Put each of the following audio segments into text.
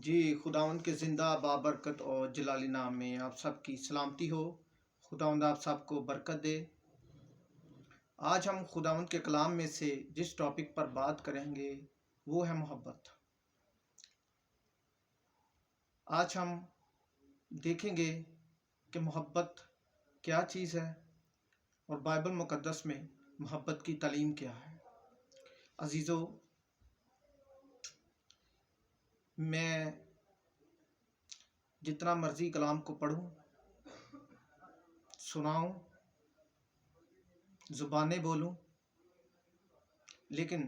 جی خداوند کے زندہ بابرکت اور جلالی نام میں آپ سب کی سلامتی ہو۔ خداوند آپ سب کو برکت دے۔ آج ہم خداوند کے کلام میں سے جس ٹاپک پر بات کریں گے وہ ہے محبت۔ آج ہم دیکھیں گے کہ محبت کیا چیز ہے اور بائبل مقدس میں محبت کی تعلیم کیا ہے۔ عزیزو، میں جتنا مرضی کلام کو پڑھوں، سناؤں، زبانیں بولوں، لیکن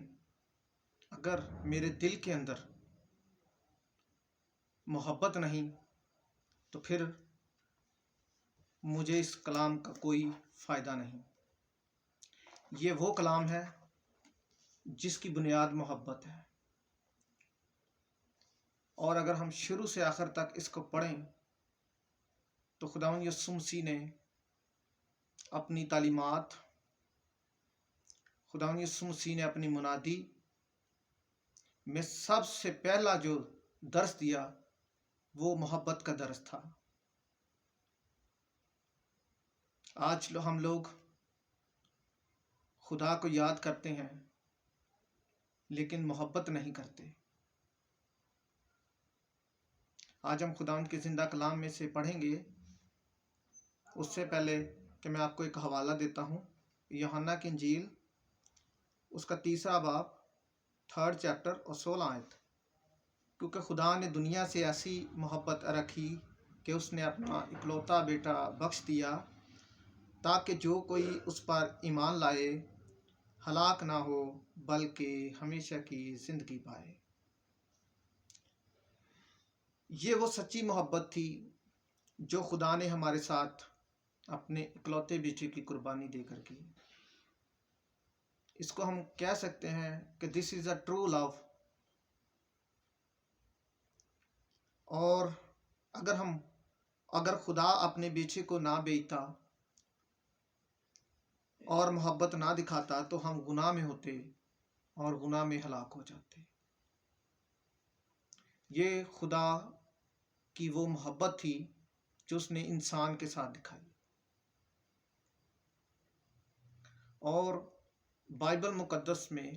اگر میرے دل کے اندر محبت نہیں تو پھر مجھے اس کلام کا کوئی فائدہ نہیں۔ یہ وہ کلام ہے جس کی بنیاد محبت ہے، اور اگر ہم شروع سے آخر تک اس کو پڑھیں تو خداوند یسوع مسیح نے اپنی تعلیمات، خداوند یسوع مسیح نے اپنی منادی میں سب سے پہلا جو درس دیا وہ محبت کا درس تھا۔ آج ہم لوگ خدا کو یاد کرتے ہیں لیکن محبت نہیں کرتے۔ آج ہم خداوند کے زندہ کلام میں سے پڑھیں گے۔ اس سے پہلے کہ میں آپ کو ایک حوالہ دیتا ہوں، یوحنا کی انجیل اس کا 3 باب 3 چیپٹر اور 16 آیت۔ کیونکہ خدا نے دنیا سے ایسی محبت رکھی کہ اس نے اپنا اکلوتا بیٹا بخش دیا تاکہ جو کوئی اس پر ایمان لائے ہلاک نہ ہو بلکہ ہمیشہ کی زندگی پائے۔ یہ وہ سچی محبت تھی جو خدا نے ہمارے ساتھ اپنے اکلوتے بیٹے کی قربانی دے کر کی۔ اس کو ہم کہہ سکتے ہیں کہ دس از اے ٹرو لو۔ اور اگر خدا اپنے بیٹے کو نہ بھیجتا اور محبت نہ دکھاتا تو ہم گناہ میں ہوتے اور گناہ میں ہلاک ہو جاتے۔ یہ خدا کی وہ محبت تھی جو اس نے انسان کے ساتھ دکھائی۔ اور بائبل مقدس میں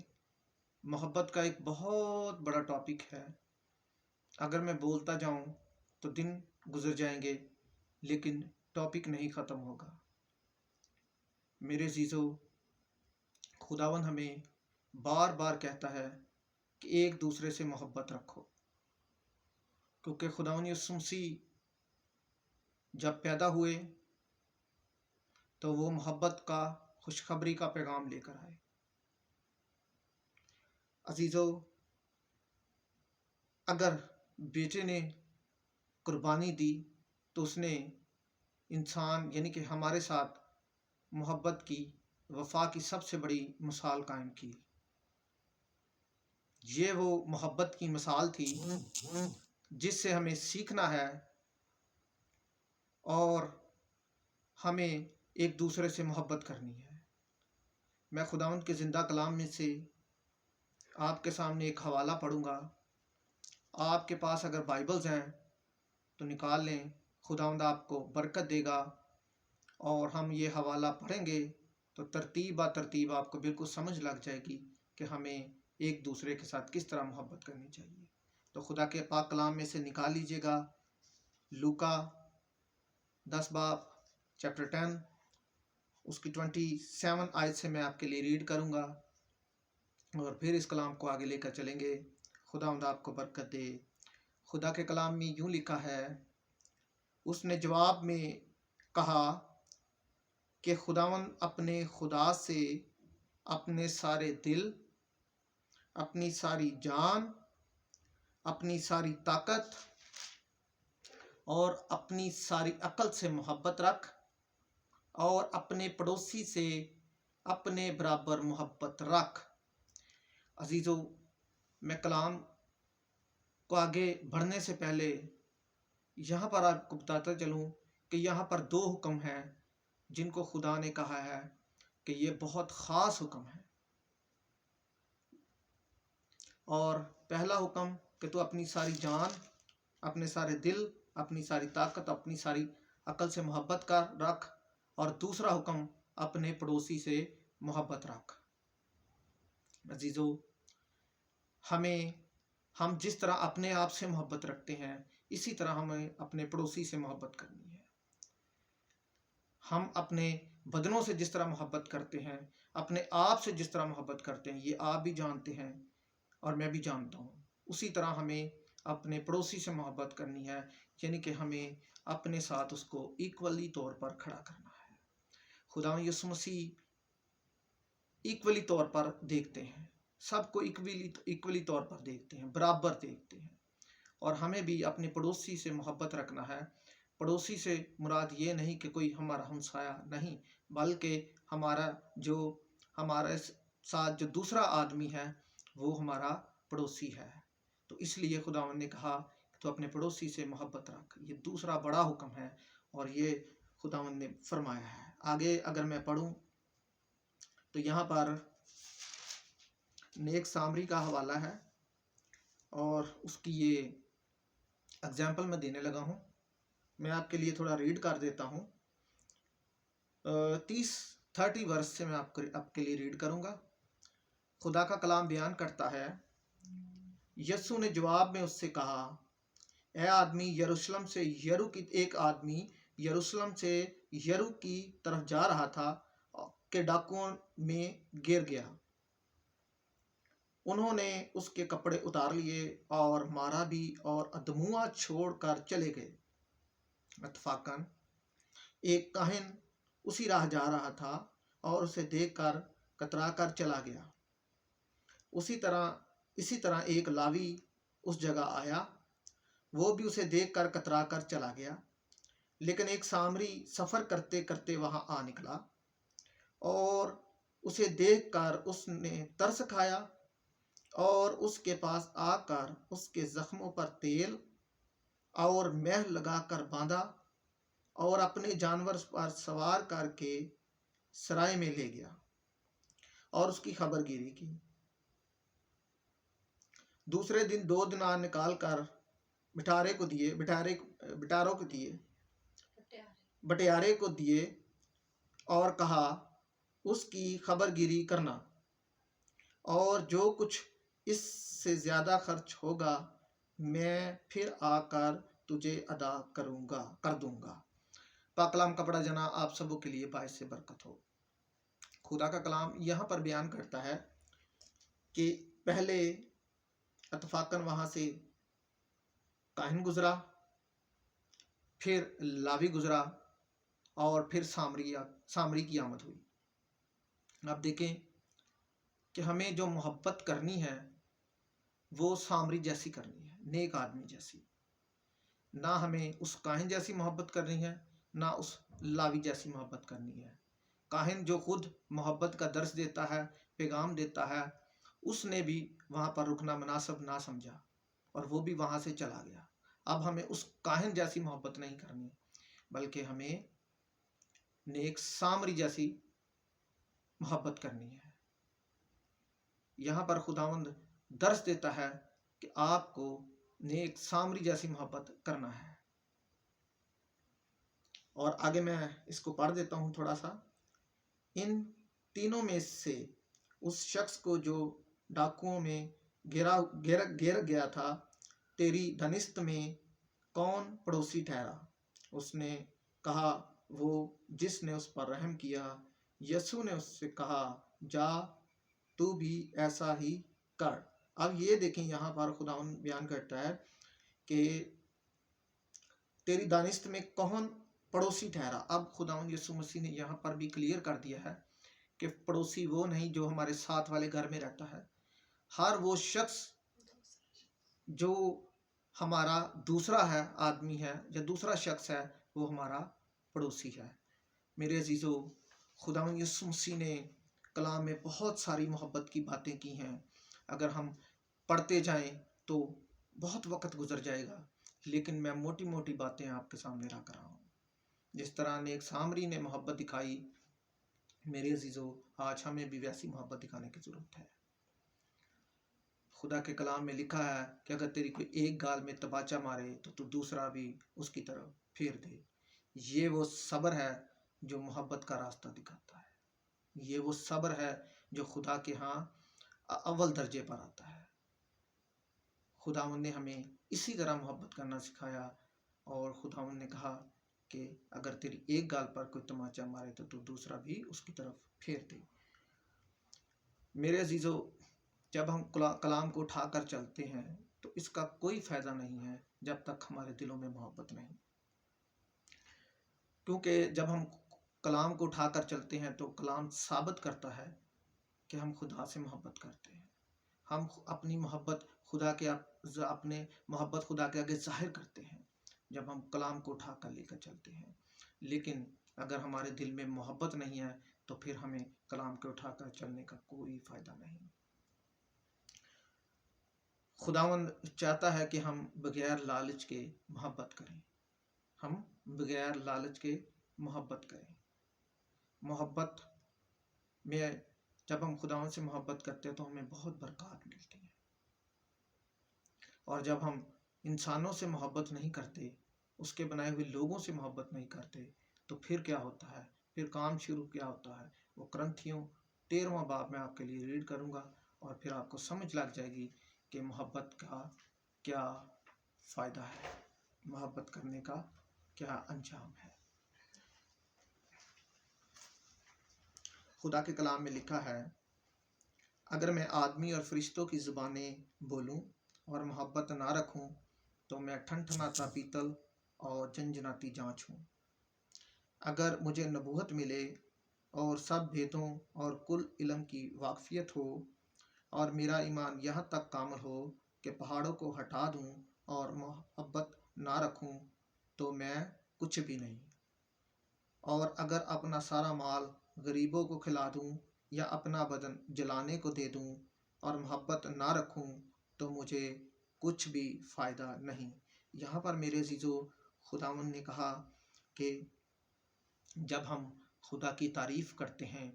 محبت کا ایک بہت بڑا ٹاپک ہے۔ اگر میں بولتا جاؤں تو دن گزر جائیں گے لیکن ٹاپک نہیں ختم ہوگا۔ میرے عزیزو، خداوند ہمیں بار بار کہتا ہے کہ ایک دوسرے سے محبت رکھو، کیونکہ خداوند یسوع مسیح جب پیدا ہوئے تو وہ محبت کا، خوشخبری کا پیغام لے کر آئے۔ عزیزو، اگر بیٹے نے قربانی دی تو اس نے انسان یعنی کہ ہمارے ساتھ محبت کی، وفا کی سب سے بڑی مثال قائم کی۔ یہ وہ محبت کی مثال تھی جس سے ہمیں سیکھنا ہے اور ہمیں ایک دوسرے سے محبت کرنی ہے۔ میں خداوند کے زندہ کلام میں سے آپ کے سامنے ایک حوالہ پڑھوں گا۔ آپ کے پاس اگر بائبلز ہیں تو نکال لیں، خداوند آپ کو برکت دے گا، اور ہم یہ حوالہ پڑھیں گے تو ترتیب بہ ترتیب آپ کو بالکل سمجھ لگ جائے گی کہ ہمیں ایک دوسرے کے ساتھ کس طرح محبت کرنی چاہیے۔ تو خدا کے پاک کلام میں سے نکال لیجئے گا لوکا 10 باب چیپٹر 10، اس کی 27 آیت سے میں آپ کے لیے ریڈ کروں گا، اور پھر اس کلام کو آگے لے کر چلیں گے۔ خداوند آپ کو برکت دے۔ خدا کے کلام میں یوں لکھا ہے، اس نے جواب میں کہا کہ خداوند اپنے خدا سے اپنے سارے دل، اپنی ساری جان، اپنی ساری طاقت اور اپنی ساری عقل سے محبت رکھ، اور اپنے پڑوسی سے اپنے برابر محبت رکھ۔ عزیزو، میں کلام کو آگے بڑھنے سے پہلے یہاں پر آپ کو بتاتا چلوں کہ یہاں پر 2 حکم ہیں جن کو خدا نے کہا ہے کہ یہ بہت خاص حکم ہے۔ اور پہلا حکم کہ تو اپنی ساری جان اپنے سارے دل، اپنی ساری طاقت، اپنی ساری عقل سے محبت کر رکھ، اور دوسرا حکم اپنے پڑوسی سے محبت رکھ۔ عزیزو، ہم جس طرح اپنے آپ سے محبت رکھتے ہیں، اسی طرح ہمیں اپنے پڑوسی سے محبت کرنی ہے۔ ہم اپنے بدنوں سے جس طرح محبت کرتے ہیں، اپنے آپ سے جس طرح محبت کرتے ہیں، یہ آپ بھی جانتے ہیں اور میں بھی جانتا ہوں، اسی طرح ہمیں اپنے پڑوسی سے محبت کرنی ہے، یعنی کہ ہمیں اپنے ساتھ اس کو ایکولی طور پر کھڑا کرنا ہے۔ خداوند یسوع مسیح ایکولی طور پر دیکھتے ہیں، سب کو ایکولی طور پر دیکھتے ہیں، برابر دیکھتے ہیں، اور ہمیں بھی اپنے پڑوسی سے محبت رکھنا ہے۔ پڑوسی سے مراد یہ نہیں کہ کوئی ہمارا ہمسایہ نہیں، بلکہ ہمارے ساتھ جو دوسرا آدمی ہے وہ ہمارا پڑوسی ہے۔ تو اس لیے خداوند نے کہا کہ تو اپنے پڑوسی سے محبت رکھ، یہ دوسرا بڑا حکم ہے، اور یہ خداوند نے فرمایا ہے۔ آگے اگر میں پڑھوں تو یہاں پر نیک سامری کا حوالہ ہے، اور اس کی یہ اگزامپل میں دینے لگا ہوں۔ میں آپ کے لیے تھوڑا ریڈ کر دیتا ہوں۔ 30 ورس سے میں آپ کے لیے ریڈ کروں گا۔ خدا کا کلام بیان کرتا ہے، یسوع نے جواب میں اس سے کہا، ایک آدمی یروشلم سے یرو کی طرف جا رہا تھا کہ ڈاکوؤں میں گر گیا۔ انہوں نے اس کے کپڑے اتار لیے اور مارا بھی، اور دموع چھوڑ کر چلے گئے۔ اتفاقاً ایک کاہن اسی راہ جا رہا تھا اور اسے دیکھ کر کترا کر چلا گیا۔ اسی طرح ایک لاوی اس جگہ آیا، وہ بھی اسے دیکھ کر کترا کر چلا گیا۔ لیکن ایک سامری سفر کرتے کرتے وہاں آ نکلا، اور اسے دیکھ کر اس نے ترس کھایا، اور اس کے پاس آ کر اس کے زخموں پر تیل اور مہ لگا کر باندھا، اور اپنے جانور پر سوار کر کے سرائے میں لے گیا اور اس کی خبر گیری کی۔ دوسرے دن 2 دینار نکال کر بٹیارے کو دیے اور کہا، اس کی خبر گیری کرنا، اور جو کچھ اس سے زیادہ خرچ ہوگا میں پھر آ کر تجھے ادا کر دوں گا۔ پاک کلام کا پڑھا جانا آپ سبوں کے لیے باعث برکت ہو۔ خدا کا کلام یہاں پر بیان کرتا ہے کہ پہلے اتفاقاً وہاں سے کاہن گزرا، پھر لاوی گزرا، اور پھر سامری کی آمد ہوئی۔ اب دیکھیں کہ ہمیں جو محبت کرنی ہے وہ سامری جیسی کرنی ہے، نیک آدمی جیسی۔ نہ ہمیں اس کاہن جیسی محبت کرنی ہے، نہ اس لاوی جیسی محبت کرنی ہے۔ کاہن جو خود محبت کا درس دیتا ہے، پیغام دیتا ہے، اس نے بھی وہاں پر رکنا مناسب نہ سمجھا، اور وہ بھی وہاں سے چلا گیا۔ اب ہمیں اس کاہن جیسی محبت نہیں کرنی، بلکہ ہمیں نیک سامری جیسی محبت کرنی ہے۔ یہاں پر خداوند درس دیتا ہے کہ آپ کو نیک سامری جیسی محبت کرنا ہے۔ اور آگے میں اس کو پڑھ دیتا ہوں تھوڑا سا۔ ان تینوں میں سے اس شخص کو جو ڈاکوؤں میں گر گیا تھا، تیری دانست میں کون پڑوسی ٹھہرا؟ اس نے کہا، وہ جس نے اس پر رحم کیا۔ یسوع نے اس سے کہا، جا، تو بھی ایسا ہی کر۔ اب یہ دیکھیں، یہاں پر خداوند بیان کرتا ہے کہ تیری دانست میں کون پڑوسی ٹھہرا۔ اب خداوند یسوع مسیح نے یہاں پر بھی کلیئر کر دیا ہے کہ پڑوسی وہ نہیں جو ہمارے ساتھ والے گھر میں رہتا ہے۔ ہر وہ شخص جو ہمارا دوسرا ہے آدمی ہے یا دوسرا شخص ہے، وہ ہمارا پڑوسی ہے۔ میرے عزیزو، خداوند یسوع مسیح نے کلام میں بہت ساری محبت کی باتیں کی ہیں۔ اگر ہم پڑھتے جائیں تو بہت وقت گزر جائے گا، لیکن میں موٹی موٹی باتیں آپ کے سامنے رکھ رہا ہوں۔ جس طرح نیک سامری نے محبت دکھائی، میرے عزیزو، آج ہمیں بھی ویسی محبت دکھانے کی ضرورت ہے۔ خدا کے کلام میں لکھا ہے کہ اگر تیری کوئی ایک گال میں تباچا مارے تو دوسرا بھی اس کی طرف پھیر دے۔ یہ وہ صبر ہے جو محبت کا راستہ دکھاتا ہے، یہ وہ صبر ہے جو خدا کے ہاں اول درجے پر آتا ہے۔ خداوند نے ہمیں اسی طرح محبت کرنا سکھایا، اور خداوند نے کہا کہ اگر تیری ایک گال پر کوئی تماچا مارے تو دوسرا بھی اس کی طرف پھیر دے۔ میرے عزیزو، جب ہم کلام کو اٹھا کر چلتے ہیں تو اس کا کوئی فائدہ نہیں ہے جب تک ہمارے دلوں میں محبت نہیں، کیونکہ جب ہم کلام کو اٹھا کر چلتے ہیں تو کلام ثابت کرتا ہے کہ ہم خدا سے محبت کرتے ہیں، ہم اپنی محبت اپنے محبت خدا کے آگے ظاہر کرتے ہیں جب ہم کلام کو اٹھا کر لے کر چلتے ہیں۔ لیکن اگر ہمارے دل میں محبت نہیں ہے تو پھر ہمیں کلام کو اٹھا کر چلنے کا کوئی فائدہ نہیں۔ خداوند چاہتا ہے کہ ہم بغیر لالچ کے محبت کریں، ہم بغیر لالچ کے محبت کریں۔ محبت میں جب ہم خداوند سے محبت کرتے ہیں تو ہمیں بہت برکات ملتی ہے، اور جب ہم انسانوں سے محبت نہیں کرتے، اس کے بنائے ہوئے لوگوں سے محبت نہیں کرتے، تو پھر کیا ہوتا ہے؟ پھر کام شروع کیا ہوتا ہے؟ وہ کرنتھیوں 13واں باب میں آپ کے لیے ریڈ کروں گا، اور پھر آپ کو سمجھ لگ جائے گی کہ محبت کا کیا فائدہ ہے، محبت کرنے کا کیا انجام ہے۔ خدا کے کلام میں لکھا ہے، اگر میں آدمی اور فرشتوں کی زبانیں بولوں اور محبت نہ رکھوں تو میں ٹھنٹھناتا پیتل اور جنجناتی جانچ ہوں۔ اگر مجھے نبوت ملے اور سب بھیدوں اور کل علم کی واقفیت ہو، اور میرا ایمان یہاں تک کامل ہو کہ پہاڑوں کو ہٹا دوں اور محبت نہ رکھوں تو میں کچھ بھی نہیں۔ اور اگر اپنا سارا مال غریبوں کو کھلا دوں یا اپنا بدن جلانے کو دے دوں اور محبت نہ رکھوں تو مجھے کچھ بھی فائدہ نہیں۔ یہاں پر میرے عزیزو، خداوند نے کہا کہ جب ہم خدا کی تعریف کرتے ہیں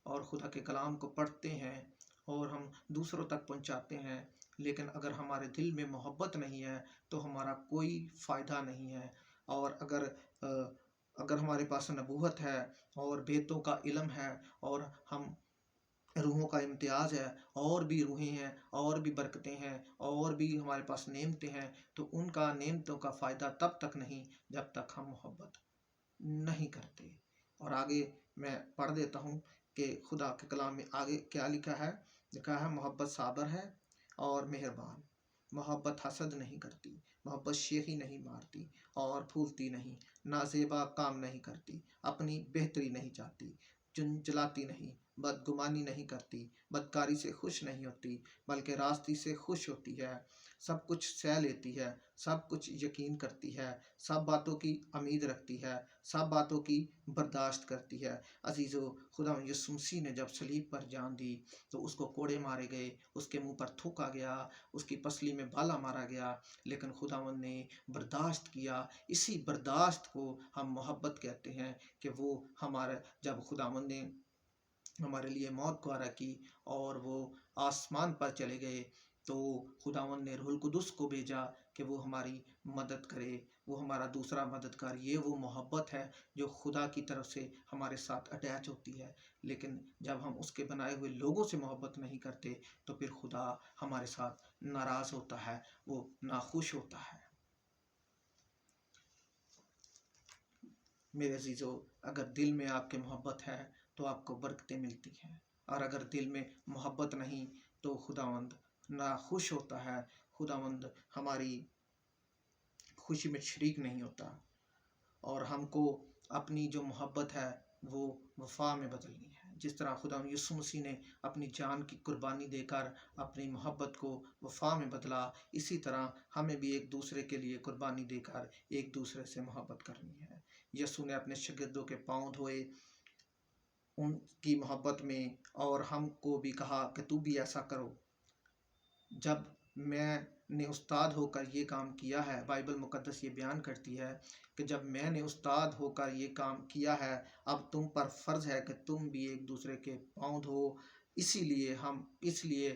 اور خدا کے کلام کو پڑھتے ہیں اور ہم دوسروں تک پہنچاتے ہیں، لیکن اگر ہمارے دل میں محبت نہیں ہے تو ہمارا کوئی فائدہ نہیں ہے۔ اور اگر ہمارے پاس نبوت ہے اور بھیدوں کا علم ہے اور ہم روحوں کا امتیاز ہے، اور بھی روحیں ہیں اور بھی برکتیں ہیں اور بھی ہمارے پاس نعمتیں ہیں، تو ان کا نعمتوں کا فائدہ تب تک نہیں جب تک ہم محبت نہیں کرتے۔ اور آگے میں پڑھ دیتا ہوں کہ خدا کے کلام میں آگے کیا لکھا ہے۔ لکھا ہے، محبت صابر ہے اور مہربان، محبت حسد نہیں کرتی، محبت شیخی نہیں مارتی اور پھولتی نہیں، نازیبا کام نہیں کرتی، اپنی بہتری نہیں چاہتی، چنچلاتی نہیں، بدگمانی نہیں کرتی، بدکاری سے خوش نہیں ہوتی بلکہ راستی سے خوش ہوتی ہے، سب کچھ سہ لیتی ہے، سب کچھ یقین کرتی ہے، سب باتوں کی امید رکھتی ہے، سب باتوں کی برداشت کرتی ہے۔ عزیزو، خدا یسوع مسیح نے جب صلیب پر جان دی تو اس کو کوڑے مارے گئے، اس کے منہ پر تھوکا گیا، اس کی پسلی میں بالا مارا گیا، لیکن خداوند نے برداشت کیا۔ اسی برداشت کو ہم محبت کہتے ہیں کہ وہ جب خداوند نے ہمارے لیے موت گوارا کی اور وہ آسمان پر چلے گئے تو خداوند نے روح القدس کو بھیجا کہ وہ ہماری مدد کرے، وہ ہمارا دوسرا مددگار۔ یہ وہ محبت ہے جو خدا کی طرف سے ہمارے ساتھ اٹیچ ہوتی ہے، لیکن جب ہم اس کے بنائے ہوئے لوگوں سے محبت نہیں کرتے تو پھر خدا ہمارے ساتھ ناراض ہوتا ہے، وہ ناخوش ہوتا ہے۔ میرے عزیزو، اگر دل میں آپ کے محبت ہے تو آپ کو برکتیں ملتی ہیں، اور اگر دل میں محبت نہیں تو خداوند ناخوش ہوتا ہے، خداوند ہماری خوشی میں شریک نہیں ہوتا، اور ہم کو اپنی جو محبت ہے وہ وفا میں بدلنی ہے۔ جس طرح خداوند یسوع مسیح نے اپنی جان کی قربانی دے کر اپنی محبت کو وفا میں بدلا، اسی طرح ہمیں بھی ایک دوسرے کے لیے قربانی دے کر ایک دوسرے سے محبت کرنی ہے۔ یسوع نے اپنے شاگردوں کے پاؤں دھوئے ان کی محبت میں، اور ہم کو بھی کہا کہ تو بھی ایسا کرو۔ جب میں نے استاد ہو کر یہ کام کیا ہے، بائبل مقدس یہ بیان کرتی ہے کہ جب میں نے استاد ہو کر یہ کام کیا ہے، اب تم پر فرض ہے کہ تم بھی ایک دوسرے کے پاؤں دھو، اس لیے